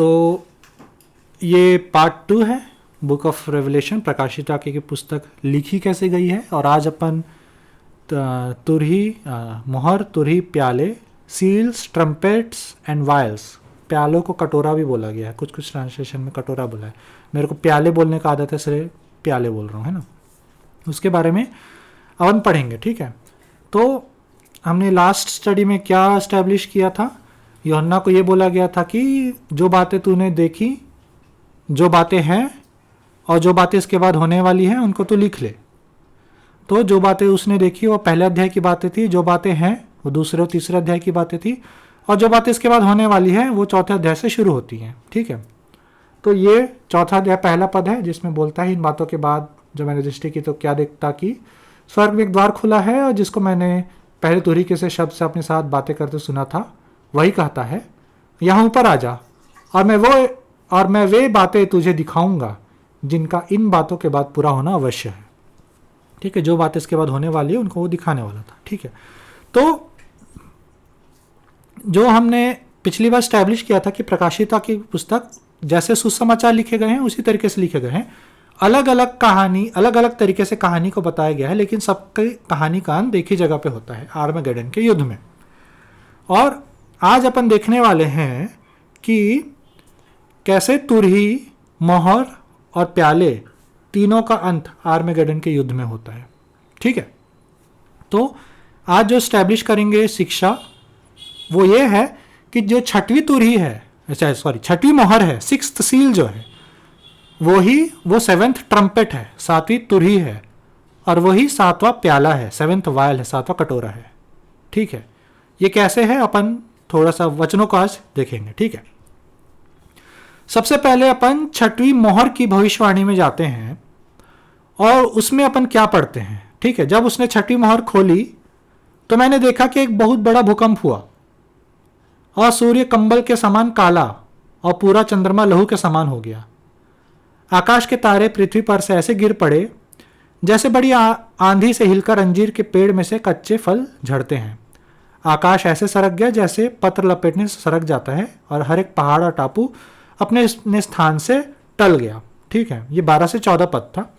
तो ये पार्ट 2 है बुक ऑफ रेवलेशन, प्रकाशित वाक्य की पुस्तक लिखी कैसे गई है। और आज अपन तुरही, मोहर, तुरही, प्याले, सील्स, ट्रम्पेट्स एंड वायल्स, प्यालों को कटोरा भी बोला गया है, कुछ कुछ ट्रांसलेशन में कटोरा बोला है, मेरे को प्याले बोलने का आदत है इसलिए प्याले बोल रहा हूँ, है ना। उसके बारे में अपन पढ़ेंगे, ठीक है। तो हमने लास्ट स्टडी में क्या एस्टेब्लिश किया था, यूहन्ना को ये बोला गया था कि जो बातें तूने देखी, जो बातें हैं और जो बातें इसके बाद होने वाली हैं उनको तू लिख ले। तो जो बातें उसने देखी वो पहले अध्याय की बातें थी, जो बातें हैं वो दूसरे और तीसरे अध्याय की बातें थी, और जो बातें इसके बाद होने वाली हैं वो चौथे अध्याय से शुरू होती हैं, ठीक है। तो ये चौथा अध्याय पहला पद है जिसमें बोलता है, इन बातों के बाद जब मैंने दृष्टि की तो क्या देखता कि स्वर्ग में एक द्वार खुला है, और जिसको मैंने पहले तरीके से शब्द से अपने साथ बातें करते सुना था वही कहता है, यहाँ ऊपर आ जा और मैं वे बातें तुझे दिखाऊंगा जिनका इन बातों के बाद पूरा होना अवश्य है, ठीक है। जो बातें इसके बाद होने वाली है उनको वो दिखाने वाला था, ठीक है। तो जो हमने पिछली बार स्टैब्लिश किया था कि प्रकाशिता की पुस्तक जैसे सुसमाचार लिखे गए हैं उसी तरीके से लिखे गए हैं, अलग अलग कहानी, अलग अलग तरीके से कहानी को बताया गया है, लेकिन सबकी कहानी का अंत एक ही जगह पे होता है, आर्मगेडन के युद्ध में। और आज अपन देखने वाले हैं कि कैसे तुरही, मोहर और प्याले तीनों का अंत आर्मगेडन के युद्ध में होता है, ठीक है। तो आज जो स्टैब्लिश करेंगे शिक्षा वो ये है कि जो छठवीं तुरही है, छठवीं मोहर है, सिक्स्थ सील जो है वो सेवेंथ ट्रम्पेट है, सातवीं तुरही है, और वही सातवां प्याला है, सेवेंथ वायल है, सातवां कटोरा है, ठीक है। ये कैसे है अपन थोड़ा सा वचनों को आज देखेंगे, ठीक है। सबसे पहले अपन छठवीं मोहर की भविष्यवाणी में जाते हैं और उसमें अपन क्या पढ़ते हैं, ठीक है। जब उसने छठवीं मोहर खोली तो मैंने देखा कि एक बहुत बड़ा भूकंप हुआ और सूर्य कंबल के समान काला और पूरा चंद्रमा लहू के समान हो गया। आकाश के तारे पृथ्वी पर से ऐसे गिर पड़े जैसे बड़ी आंधी से हिलकर अंजीर के पेड़ में से कच्चे फल झड़ते हैं। आकाश ऐसे सरक गया जैसे पत्र लपेटने से सरक जाता है, और हर एक पहाड़ और टापू अपने स्थान से टल गया, ठीक है। ये 12 से 14 पद था।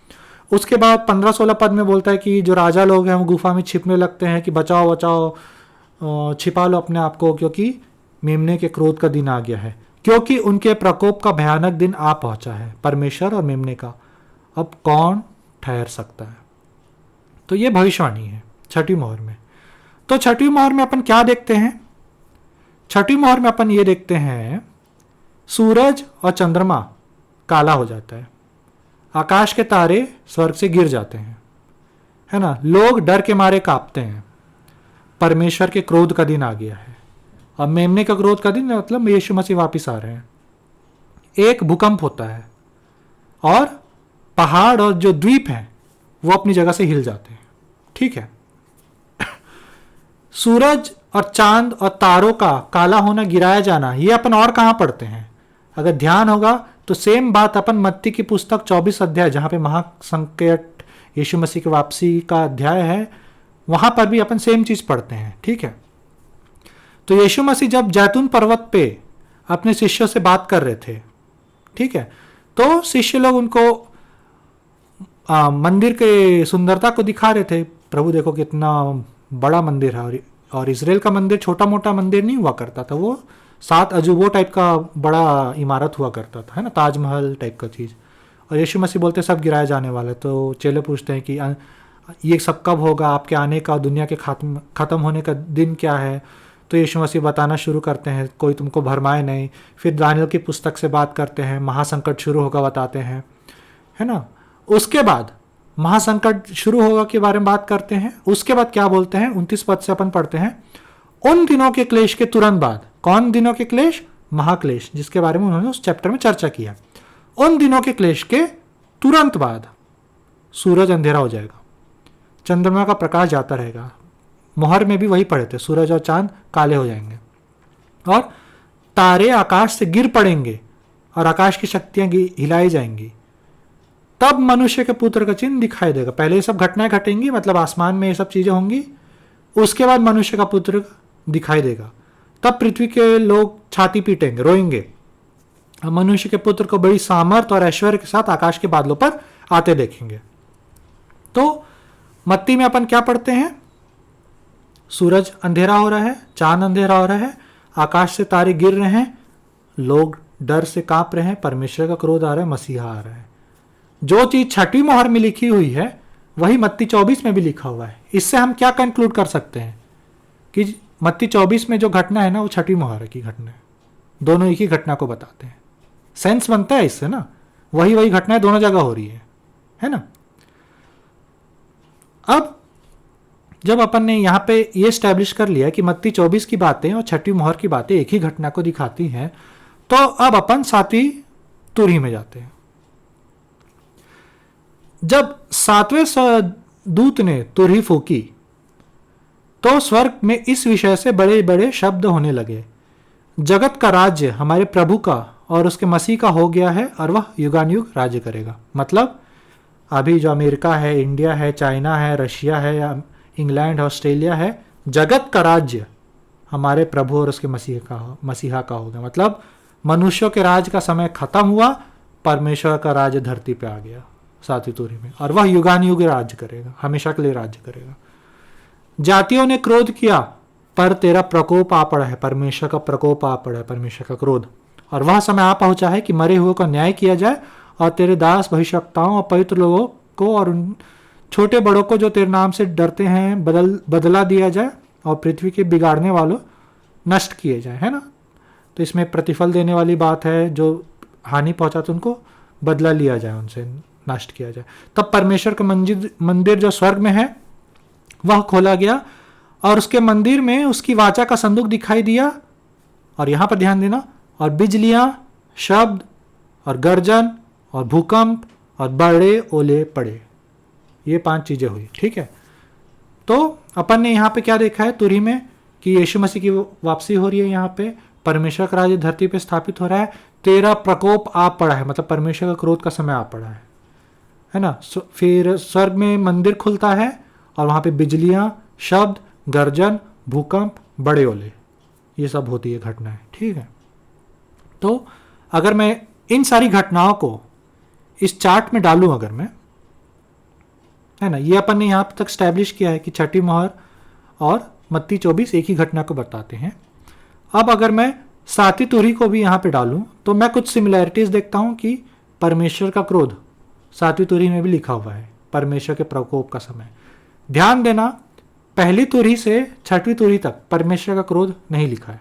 उसके बाद 15-16 पद में बोलता है कि जो राजा लोग हैं वो गुफा में छिपने लगते हैं कि बचाओ बचाओ, छिपा लो अपने आप को, क्योंकि मेमने के क्रोध का दिन आ गया है, क्योंकि उनके प्रकोप का भयानक दिन आ पहुंचा है, परमेश्वर और मेमने का अब कौन ठहर सकता है। तो ये भविष्यवाणी है छठी मोहर में। तो छठी मोहर में अपन क्या देखते हैं, छठी मोहर में अपन ये देखते हैं सूरज और चंद्रमा काला हो जाता है, आकाश के तारे स्वर्ग से गिर जाते हैं, है ना। लोग डर के मारे कांपते हैं, परमेश्वर के क्रोध का दिन आ गया है। अब मेमने का क्रोध का दिन मतलब यीशु मसीह वापिस आ रहे हैं। एक भूकंप होता है और पहाड़ और जो द्वीप हैं वो अपनी जगह से हिल जाते हैं, ठीक है। सूरज और चांद और तारों का काला होना, गिराया जाना, ये अपन और कहाँ पढ़ते हैं। अगर ध्यान होगा तो सेम बात अपन मत्ती की पुस्तक 24 अध्याय, जहाँ पे महासंकट यीशु मसीह की वापसी का अध्याय है, वहां पर भी अपन सेम चीज पढ़ते हैं, ठीक है। तो यीशु मसीह जब जैतून पर्वत पे अपने शिष्यों से बात कर रहे थे, ठीक है, तो शिष्य लोग उनको मंदिर के सुंदरता को दिखा रहे थे। प्रभु देखो कितना बड़ा मंदिर है, और इजराइल का मंदिर छोटा मोटा मंदिर नहीं हुआ करता था, वो 7 अजूबों टाइप का बड़ा इमारत हुआ करता था, है ना, ताजमहल टाइप का चीज़। और यीशु मसीह बोलते सब गिराए जाने वाले। तो चेले पूछते हैं कि ये सब कब होगा, आपके आने का, दुनिया के ख़त्म होने का दिन क्या है। तो यीशु मसीह बताना शुरू करते हैं, कोई तुमको भरमाए नहीं। फिर दानियल की पुस्तक से बात करते हैं, महासंकट शुरू होगा बताते हैं, है ना। उसके बाद महासंकट शुरू होगा के बारे में बात करते हैं। उसके बाद क्या बोलते हैं, 29 पद से अपन पढ़ते हैं, उन दिनों के क्लेश के तुरंत बाद। कौन दिनों के क्लेश? महाक्लेश, जिसके बारे में उन्होंने उस चैप्टर में चर्चा किया। उन दिनों के क्लेश के तुरंत बाद सूरज अंधेरा हो जाएगा, चंद्रमा का प्रकाश जाता रहेगा। मोहर में भी वही पढ़े थे, सूरज और चांद काले हो जाएंगे और तारे आकाश से गिर पड़ेंगे और आकाश की शक्तियां हिलाई जाएंगी। तब मनुष्य के पुत्र का चिन्ह दिखाई देगा। पहले ये सब घटनाएं घटेंगी, मतलब आसमान में ये सब चीजें होंगी, उसके बाद मनुष्य का पुत्र दिखाई देगा। तब पृथ्वी के लोग छाती पीटेंगे, रोएंगे, हम मनुष्य के पुत्र को बड़ी सामर्थ और ऐश्वर्य के साथ आकाश के बादलों पर आते देखेंगे। तो मत्ती में अपन क्या पढ़ते हैं? सूरज अंधेरा हो रहा है, चांद अंधेरा हो रहा है, आकाश से तारे गिर रहे हैं, लोग डर से कांप रहे हैं, परमेश्वर का क्रोध आ रहा है, मसीहा आ रहा है। जो चीज छठी मोहर में लिखी हुई है वही मत्ती 24 में भी लिखा हुआ है। इससे हम क्या कंक्लूड कर सकते हैं कि मत्ती 24 में जो घटना है ना वो छठी मोहर की घटना है। दोनों एक ही घटना को बताते हैं। सेंस बनता है इससे ना, वही घटनाएं दोनों जगह हो रही है ना। अब जब अपन ने यहां पे ये स्टैब्लिश कर लिया कि मत्ती 24 की बातें और छठी मोहर की बातें एक ही घटना को दिखाती हैं, तो अब अपन सातवीं तुरही में जाते हैं। जब सातवें दूत ने तुरही फूकी तो स्वर्ग में इस विषय से बड़े बड़े शब्द होने लगे, जगत का राज्य हमारे प्रभु का और उसके मसीह का हो गया है और वह युगानुयुग राज्य करेगा। मतलब अभी जो अमेरिका है, इंडिया है, चाइना है, रशिया है, या इंग्लैंड, ऑस्ट्रेलिया है, जगत का राज्य हमारे प्रभु और उसके मसीहा का होगा। मतलब मनुष्यों के राज का समय खत्म हुआ, परमेश्वर का राज्य धरती पे आ गया सातवीं तुरही में, और वह युगानुयुग राज्य करेगा, हमेशा के लिए राज्य करेगा। जातियों ने क्रोध किया पर तेरा प्रकोप आ पड़ा है, परमेश्वर का प्रकोप आ पड़ा है, परमेश्वर का क्रोध, और वह समय आ पहुंचा है कि मरे हुए का न्याय किया जाए और तेरे दास भविष्यवक्ताओं और पवित्र लोगों को और उन छोटे बड़ों को जो तेरे नाम से डरते हैं बदला दिया जाए और पृथ्वी के बिगाड़ने वालों नष्ट किए जाए, है ना। तो इसमें प्रतिफल देने वाली बात है, जो हानि पहुंचाते उनको बदला लिया जाए, उनसे नष्ट किया जाए। तब परमेश्वर का मंदिर जो स्वर्ग में है वह खोला गया और उसके मंदिर में उसकी वाचा का संदूक दिखाई दिया, और यहां पर ध्यान देना, और बिजलियां, शब्द और गर्जन और भूकंप और बड़े ओले पड़े। ये 5 चीजें हुई, ठीक है। तो अपन ने यहाँ पे क्या देखा है तुरही में कि यीशु मसीह की वापसी हो रही है, यहाँ पे परमेश्वर का राज्य धरती पे स्थापित हो रहा है, तेरा प्रकोप आ पड़ा है, मतलब परमेश्वर का क्रोध का समय आ पड़ा है ना। फिर स्वर्ग में मंदिर खुलता है और वहां पे बिजलियां, शब्द, गर्जन, भूकंप, बड़े ओले, ये सब होती है घटनाएं, ठीक है। तो अगर मैं इन सारी घटनाओं को इस चार्ट में डालूं, अगर मैं, है ना, ये अपन ने यहां तक स्टैब्लिश किया है कि छठी मोहर और मत्ती 24 एक ही घटना को बताते हैं। अब अगर मैं सातवीं तुरही को भी यहां पे डालूं तो मैं कुछ सिमिलैरिटीज देखता हूं कि परमेश्वर का क्रोध सातवीं तुरही में भी लिखा हुआ है, परमेश्वर के प्रकोप का समय। ध्यान देना, पहली तुरही से छठवीं तुरही तक परमेश्वर का क्रोध नहीं लिखा है,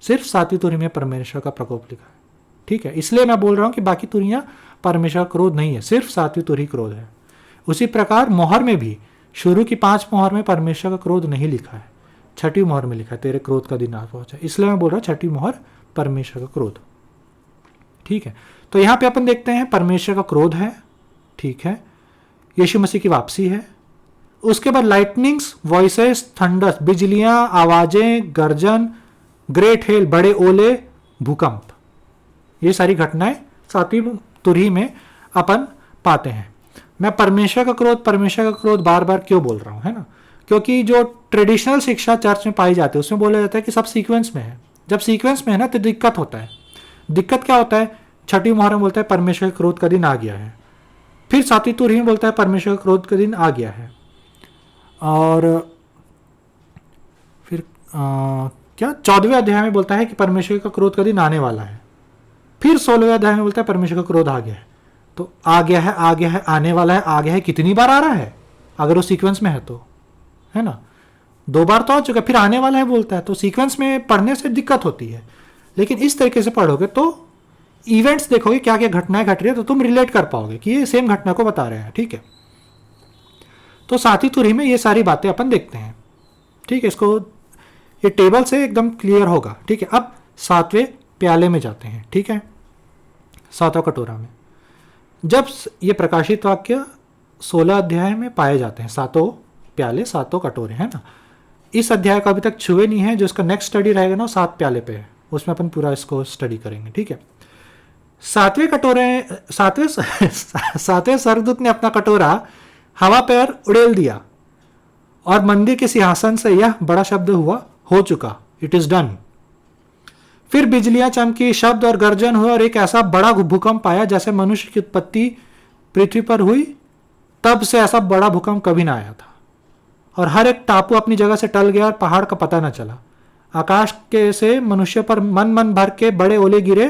सिर्फ सातवीं तुरही में परमेश्वर का प्रकोप लिखा है, ठीक है। इसलिए मैं बोल रहा हूं कि बाकी तुरहियां परमेश्वर का क्रोध नहीं है, सिर्फ सातवीं तुरही क्रोध है। उसी प्रकार मोहर में भी शुरू की 5 मोहर में परमेश्वर का क्रोध नहीं लिखा है, छठी मोहर में लिखा है तेरे क्रोध का दिन आ पहुंचा। इसलिए मैं बोल रहा हूं छठी मोहर परमेश्वर का क्रोध, ठीक है। तो यहां पे अपन देखते हैं परमेश्वर का क्रोध है, ठीक है, यीशु मसीह की वापसी है, उसके बाद लाइटनिंग्स, वॉइसेस, थंडर्स, बिजलियां, आवाजें, गर्जन, ग्रेट हेल, बड़े ओले, भूकंप, ये सारी घटनाएं सातवीं तुरही में अपन पाते हैं। मैं परमेश्वर का क्रोध बार बार क्यों बोल रहा हूं, है ना, क्योंकि जो ट्रेडिशनल शिक्षा चर्च में पाई जाती है उसमें बोला जाता है कि सब सीक्वेंस में है। जब सीक्वेंस में है ना तो दिक्कत होता है। दिक्कत क्या होता है, छठी मोहर में बोलता है परमेश्वर के क्रोध का दिन आ गया है, फिर सातवीं तुरही में बोलता है परमेश्वर के क्रोध का दिन आ गया है, और फिर क्या 14वें अध्याय में बोलता है कि परमेश्वर का क्रोध का दिन आने वाला है, फिर 16वें अध्याय में बोलता है परमेश्वर का क्रोध आ गया है। तो आ गया है, आ गया है, आने वाला है, आ गया है, कितनी बार आ रहा है अगर वो सीक्वेंस में है तो, है ना, 2 बार तो आ चुका, फिर आने वाला है बोलता है। तो सीक्वेंस में पढ़ने से दिक्कत होती है, लेकिन इस तरीके से पढ़ोगे तो इवेंट्स देखोगे क्या क्या घटनाएं घट रही है तो तुम रिलेट कर पाओगे कि ये सेम घटना को बता रहे हैं, ठीक है। तो सातवीं तुरही में ये सारी बातें अपन देखते हैं, ठीक है। इसको ये टेबल से एकदम क्लियर होगा, ठीक है। अब 7वें प्याले में जाते हैं, ठीक है, 7वां कटोरा में। जब ये प्रकाशित वाक्य 16 अध्याय में पाए जाते हैं, 7 प्याले 7 कटोरे, है ना। इस अध्याय को अभी तक छुए नहीं है, जो इसका नेक्स्ट स्टडी रहेगा ना 7 प्याले पे है, उसमें अपन पूरा इसको स्टडी करेंगे, ठीक है। 7वें कटोरे, 7वें स्वर्गदूत ने अपना कटोरा हवा पर उड़ेल दिया और मंदिर के सिंहासन से यह बड़ा शब्द हुआ, हो चुका, इट इज डन। फिर बिजलियां चमकी, शब्द और गर्जन हुए और एक ऐसा बड़ा भूकंप आया जैसे मनुष्य की उत्पत्ति पृथ्वी पर हुई तब से ऐसा बड़ा भूकंप कभी ना आया था। और हर एक टापू अपनी जगह से टल गया और पहाड़ का पता न चला। आकाश के से मनुष्य पर मन भर के बड़े ओले गिरे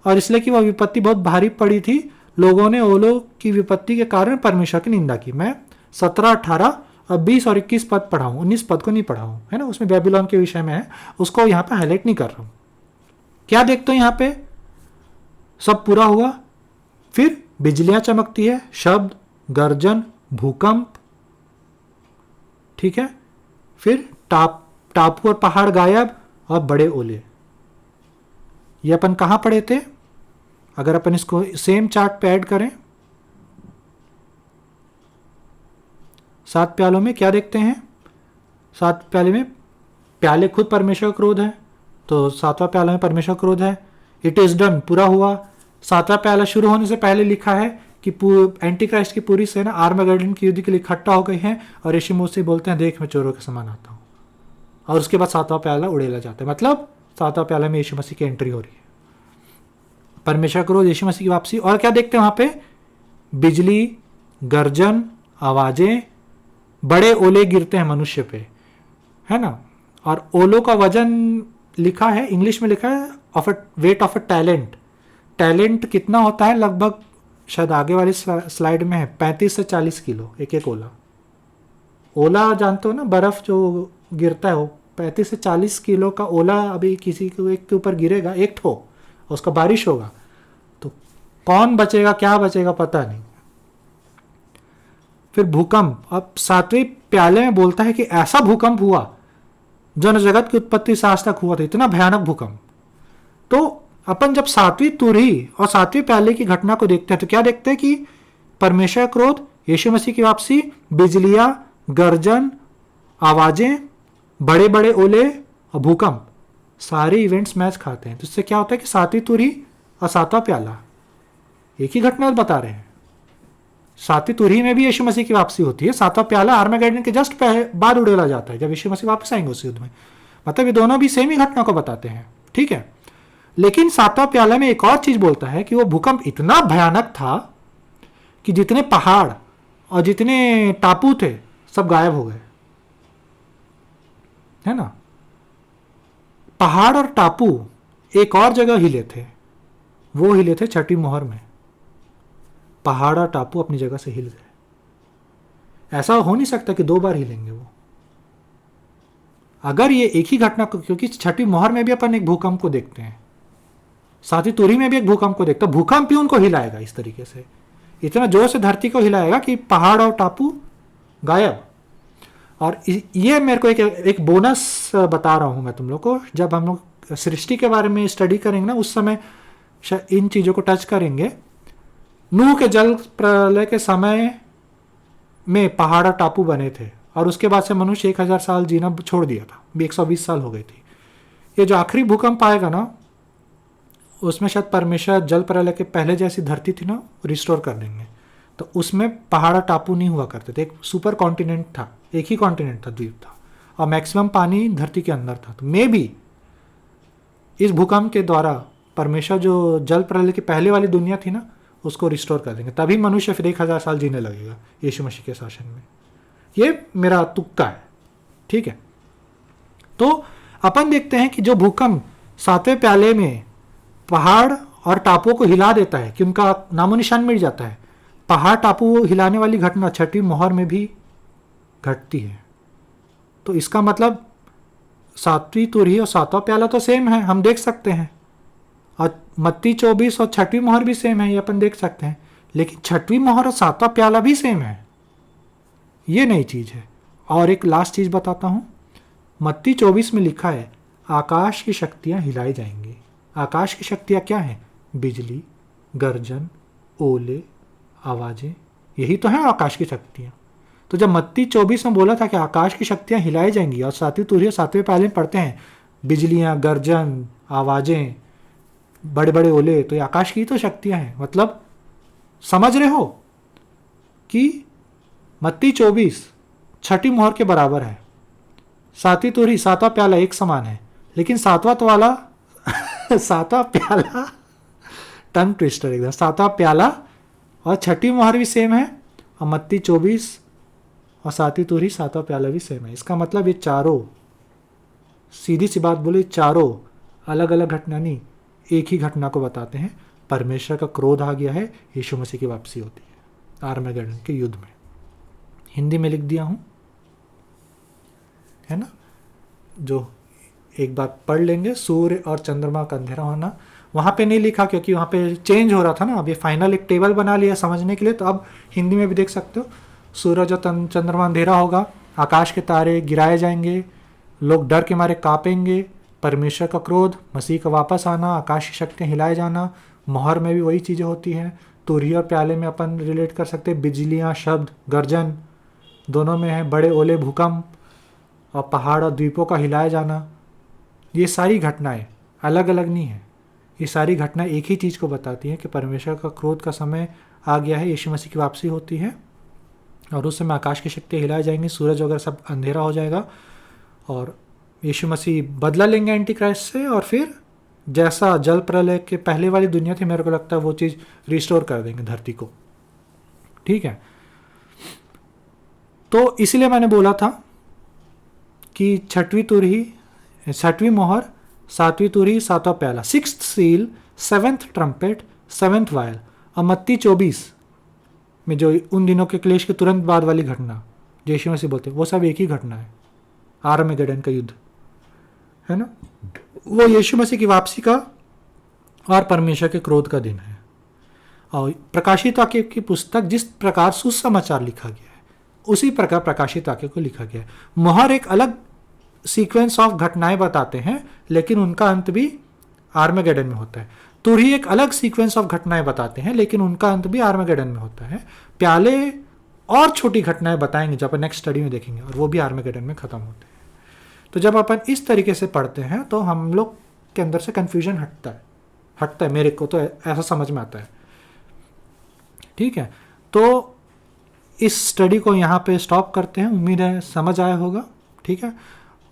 और इसलिए कि वह विपत्ति बहुत भारी पड़ी थी, लोगों ने ओलों की विपत्ति के कारण परमेश्वर की निंदा की। मैं 17, 18 और 20 और 21 पद पढ़ा हूँ, 19 पद को नहीं पढ़ा हूँ, है ना, उसमें बेबीलोन के विषय में है, उसको यहाँ पे हाईलाइट नहीं कर रहा हूँ। क्या देखते हो यहाँ पे, सब पूरा हुआ, फिर बिजलियां चमकती है, शब्द, गर्जन, भूकंप, ठीक है, फिर टापू और पहाड़ गायब और बड़े ओले। ये अपन कहां पढ़े थे? अगर अपन इसको सेम चार्ट पे ऐड करें, 7 प्यालों में क्या देखते हैं? 7 प्याले में प्याले खुद परमेश्वर का क्रोध है, तो 7वां प्याला में परमेश्वर क्रोध है। इट इज डन, पूरा हुआ। 7वां प्याला शुरू होने से पहले लिखा है कि एंटी क्राइस्ट की पूरी सेना आर्मागेडन की युद्ध के लिए इकट्ठा हो गई है और यीशु मसीह बोलते हैं, देख मैं चोरों के समान आता हूं। और उसके बाद 7वां प्याला उड़ेला जाता है, मतलब 7वां प्याला में यीशु मसीह की एंट्री हो रही है, परमेश्वर क्रोध, यीशु मसीह की वापसी। और क्या देखते हैं वहां पे? बिजली, गर्जन, आवाजें, बड़े ओले गिरते हैं मनुष्य पे, है ना। और ओलों का वजन लिखा है, इंग्लिश में लिखा है of a weight of a talent. Talent कितना होता है? लगभग शायद आगे वाली स्लाइड में है, 35 से 40 किलो एक एक ओला। ओला जानते हो ना, बर्फ जो गिरता है वो 35 से 40 किलो का ओला अभी किसी को एक के ऊपर गिरेगा, एक ठो, उसका बारिश होगा तो कौन बचेगा क्या बचेगा पता नहीं। फिर भूकंप। अब 7वें प्याले में बोलता है कि ऐसा भूकंप हुआ जो न जगत की उत्पत्ति से आज तक हुआ था, इतना भयानक भूकंप। तो अपन जब 7वीं तुरही और 7वें प्याले की घटना को देखते हैं तो क्या देखते हैं कि परमेश्वर क्रोध, यीशु मसीह की वापसी, बिजलियां, गर्जन, आवाजें, बड़े बड़े ओले और भूकंप, सारे इवेंट्स मैच खाते हैं। तो इससे क्या होता है कि 7वीं तुरही और 7वां प्याला एक ही घटना बता रहे हैं। 7वीं तुरही में भी यीशु मसीह की वापसी होती है, 7वां प्याला आर्मागेडन के जस्ट बाद उड़ेला जाता है जब यीशु मसीह वापस आएंगे उस युद्ध में। मतलब ये दोनों भी सेम ही घटना को बताते हैं, ठीक है। लेकिन 7वां प्याला में एक और चीज बोलता है कि वो भूकंप इतना भयानक था कि जितने पहाड़ और जितने टापू थे सब गायब हो गए, है ना। पहाड़ और टापू एक और जगह हिले थे, वो हिले थे 6ठी मोहर में। पहाड़ और टापू अपनी जगह से हिल गए। ऐसा हो नहीं सकता कि 2 बार हिलेंगे वो। अगर ये एक ही घटना को, क्योंकि 6ठी मोहर में भी अपन एक भूकंप को देखते हैं, 7वीं तुरही में भी एक भूकंप को देखते हैं, भूकंप भी उनको हिलाएगा इस तरीके से, इतना जोर से धरती को हिलाएगा कि पहाड़ और टापू गायब। और ये मेरे को एक बोनस बता रहा हूं मैं तुम लोग को, जब हम लोग सृष्टि के बारे में स्टडी करेंगे ना उस समय इन चीजों को टच करेंगे। नूह के जल प्रलय के समय में पहाड़ और टापू बने थे और उसके बाद से मनुष्य 1000 साल जीना छोड़ दिया था, 120 साल हो गई थी। ये जो आखिरी भूकंप आएगा ना उसमें शायद परमेश्वर जल प्रलय के पहले जैसी धरती थी ना रिस्टोर कर देंगे। तो उसमें पहाड़ और टापू नहीं हुआ करते थे, एक सुपर कॉन्टिनेंट था, एक ही कॉन्टिनेंट था, द्वीप था, और मैक्सिमम पानी धरती के अंदर था। तो मे बी इस भूकंप के द्वारा परमेश्वर जो जल प्रलय की पहले वाली दुनिया थी ना उसको रिस्टोर कर देंगे, तभी मनुष्य फिर 1000 साल जीने लगेगा यीशु मसीह के शासन में। ये मेरा तुक्का है, ठीक है। तो अपन देखते हैं कि जो भूकंप 7वें प्याले में पहाड़ और टापुओं को हिला देता है कि उनका नामो निशान मिट जाता है, पहाड़ टापू हिलाने वाली घटना 6ठी मोहर में भी घटती है। तो इसका मतलब 7वीं तुरही और 7वां प्याला तो सेम है, हम देख सकते हैं, और मत्ती 24 और 6ठी मोहर भी सेम है, ये अपन देख सकते हैं। लेकिन 6वीं मोहर और 7वां प्याला भी सेम है, ये नई चीज है। और एक लास्ट चीज बताता हूं, मत्ती 24 में लिखा है आकाश की शक्तियां हिलाई जाएंगी। आकाश की शक्तियां क्या हैं? बिजली, गर्जन, ओले, आवाजें, यही तो है आकाश की शक्तियां। तो जब मत्ती 24 में बोला था कि आकाश की शक्तियां हिलाई जाएंगी, और 7वीं तुरही और 7वें प्याले में पढ़ते हैं बिजलियां, गर्जन, आवाजें, बड़े बड़े ओले, तो ये आकाश की तो शक्तियां हैं। मतलब समझ रहे हो कि मत्ती 24 6ठी मोहर के बराबर है, 7वीं तुरही 7वां प्याला एक समान है, लेकिन 7वां वाला सातवां प्याला, टंग ट्विस्टर एकदम, सातवां प्याला और छठी मोहर भी सेम है, और मत्ती 24 और सातवीं तुरही सातवां प्याला भी सेम है। इसका मतलब ये चारों, सीधी सी बात बोले, चारों अलग अलग घटना नहीं, एक ही घटना को बताते हैं। परमेश्वर का क्रोध आ गया है, यीशु मसीह की वापसी होती है आर्मेगेडन के युद्ध में। हिंदी में लिख दिया हूं, है ना, जो एक बार पढ़ लेंगे। सूर्य और चंद्रमा का अंधेरा होना, वहां पे नहीं लिखा क्योंकि वहां पे चेंज हो रहा था ना। अब ये फाइनल एक टेबल बना लिया समझने के लिए, तो अब हिंदी में भी देख सकते हो। सूरज और चंद्रमा अंधेरा होगा, आकाश के तारे गिराए जाएंगे, लोग डर के मारे कांपेंगे, परमेश्वर का क्रोध, मसीह का वापस आना, आकाश की शक्तियाँ हिलाए जाना। मोहर में भी वही चीज़ें होती हैं। तुरही और प्याले में अपन रिलेट कर सकते हैं, बिजलियाँ, शब्द, गर्जन, दोनों में है बड़े ओले, भूकंप, और पहाड़ और द्वीपों का हिलाया जाना। ये सारी घटनाएं अलग अलग नहीं है, ये सारी घटनाएं एक ही चीज़ को बताती हैं कि परमेश्वर का क्रोध का समय आ गया है, यीशु मसीह की वापसी होती है, और उस समय आकाश की शक्तियाँ हिलाए जाएंगी, सूरज वगैरह सब अंधेरा हो जाएगा, और यीशु मसीह बदला लेंगे एंटी क्राइस्ट से, और फिर जैसा जल प्रलय के पहले वाली दुनिया थी, मेरे को लगता है वो चीज़ रिस्टोर कर देंगे धरती को। ठीक है, तो इसीलिए मैंने बोला था कि छठवीं तुरही, छठवीं मोहर, सातवीं तुरही, सातवां प्याला, sixth seal, seventh trumpet, seventh vial, और मत्ती 24 में जो उन दिनों के क्लेश के तुरंत बाद वाली घटना जो यीशु मसीह बोलते हैं, वो सब एक ही घटना है, आर्मेगेडन का युद्ध, है ना। वो यीशु मसीह की वापसी का और परमेश्वर के क्रोध का दिन है। और प्रकाशित वाक्य की पुस्तक जिस प्रकार सुसमाचार लिखा गया है, उसी प्रकार प्रकाशित वाक्य को लिखा गया है। मोहर एक अलग सीक्वेंस ऑफ घटनाएं बताते हैं, लेकिन उनका अंत भी आर्मेगेडन में होता है। तुरही एक अलग सीक्वेंस ऑफ घटनाएं बताते हैं, लेकिन उनका अंत भी आर्मेगेडन में होता है। प्याले और छोटी घटनाएं बताएंगे जो अपन नेक्स्ट स्टडी में देखेंगे, और वो भी आर्मेगेडन में खत्म होते हैं। तो जब अपन इस तरीके से पढ़ते हैं तो हम लोग के अंदर से कन्फ्यूजन हटता है, मेरे को तो ऐसा समझ में आता है। ठीक है, तो इस स्टडी को यहाँ पे स्टॉप करते हैं, उम्मीद है समझ आया होगा। ठीक है,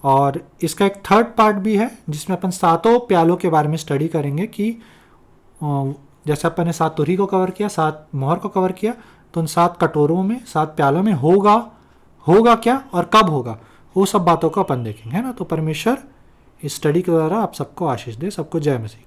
और इसका एक थर्ड पार्ट भी है जिसमें अपन सातों प्यालों के बारे में स्टडी करेंगे कि जैसे अपन ने 7 तुरही को कवर किया, 7 मोहर को कवर किया, तो उन 7 कटोरों में, 7 प्यालों में होगा क्या और कब होगा, वो सब बातों को अपन देखेंगे, है ना। तो परमेश्वर इस स्टडी के द्वारा आप सबको आशीष दे। सबको जय मसीह।